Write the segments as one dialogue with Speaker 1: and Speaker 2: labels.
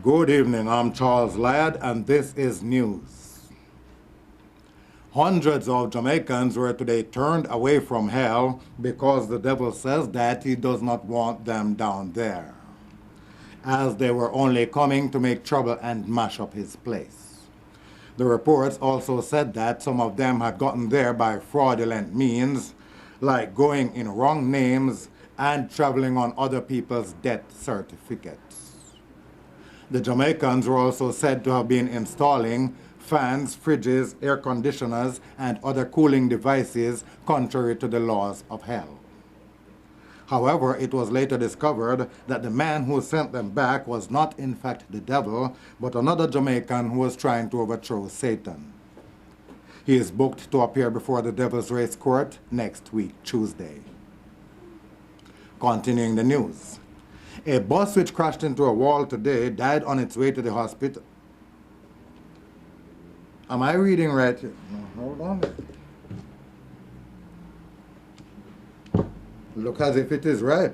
Speaker 1: Good evening, I'm Charles Ladd, and this is news. Hundreds of Jamaicans were today turned away from hell because the devil says that he does not want them down there, as they were only coming to make trouble and mash up his place. The reports also said that some of them had gotten there by fraudulent means, like going in wrong names and traveling on other people's death certificates. The Jamaicans were also said to have been installing fans, fridges, air conditioners, and other cooling devices contrary to the laws of hell. However, it was later discovered that the man who sent them back was not in fact the devil, but another Jamaican who was trying to overthrow Satan. He is booked to appear before the Devil's Race Court next week, Tuesday. Continuing the news. A bus which crashed into a wall today died on its way to the hospital. Am I reading right? No, hold on. Look as if it is right.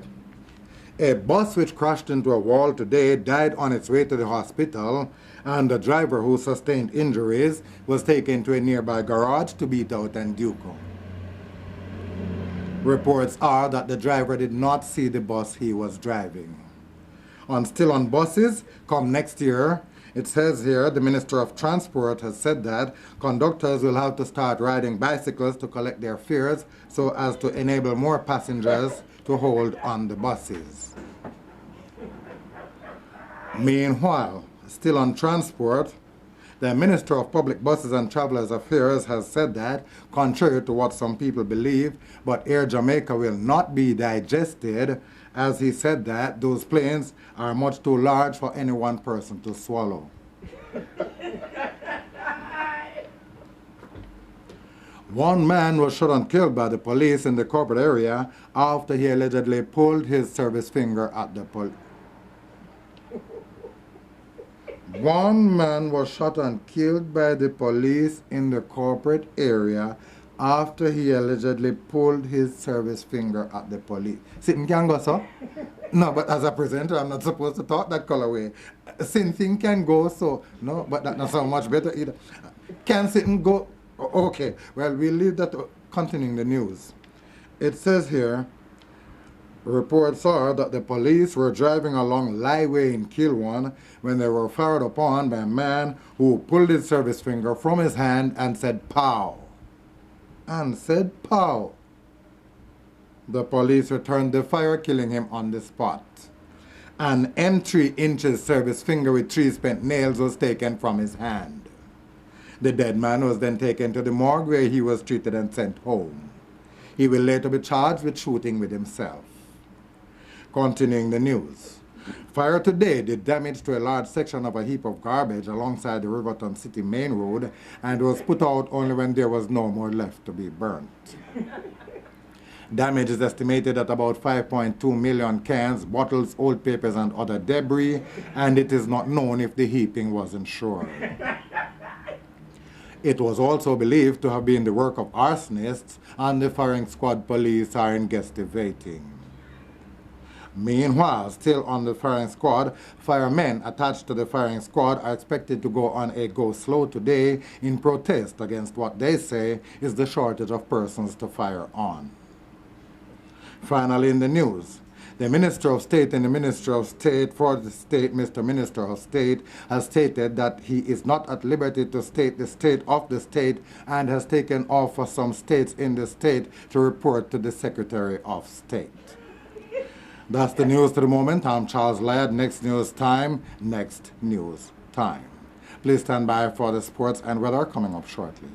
Speaker 1: A bus which crashed into a wall today died on its way to the hospital, and the driver, who sustained injuries, was taken to a nearby garage to be dealt and Duco. Reports are that the driver did not see the bus he was driving. Still on buses, come next year, it says here the Minister of Transport has said that conductors will have to start riding bicycles to collect their fares so as to enable more passengers to hold on the buses. Meanwhile, still on transport, the Minister of Public Buses and Travelers Affairs has said that, contrary to what some people believe, but Air Jamaica will not be digested, as he said that those planes are much too large for any one person to swallow. One man was shot and killed by the police in the corporate area after he allegedly pulled his service finger at the police. One man was shot and killed by the police in the corporate area after he allegedly pulled his service finger at the police. Sitting can go, so? No, but as a presenter, I'm not supposed to talk that colorway. Something can go, so no, but that's not so much better either. Can sitting go? Okay, well, we'll leave that. Continuing the news. It says here, reports are that the police were driving along Lighway in Kilwan when they were fired upon by a man who pulled his service finger from his hand and said, "Pow!" And said, "Pow!" The police returned the fire, killing him on the spot. An M3-inch service finger with 3 spent nails was taken from his hand. The dead man was then taken to the morgue where he was treated and sent home. He will later be charged with shooting with himself. Continuing the news. Fire today did damage to a large section of a heap of garbage alongside the Riverton City main road and was put out only when there was no more left to be burnt. Damage is estimated at about 5.2 million cans, bottles, old papers, and other debris, and it is not known if the heaping was insured. It was also believed to have been the work of arsonists, and the firing squad police are investigating. Meanwhile, still on the firing squad, firemen attached to the firing squad are expected to go on a go-slow today in protest against what they say is the shortage of persons to fire on. Finally, in the news, the Minister of State and the Minister of State for the state, Mr. Minister of State, has stated that he is not at liberty to state the state of the state and has taken off for some states in the state to report to the Secretary of State. That's the news to the moment. I'm Charles Ladd. Next news time. Please stand by for the sports and weather coming up shortly.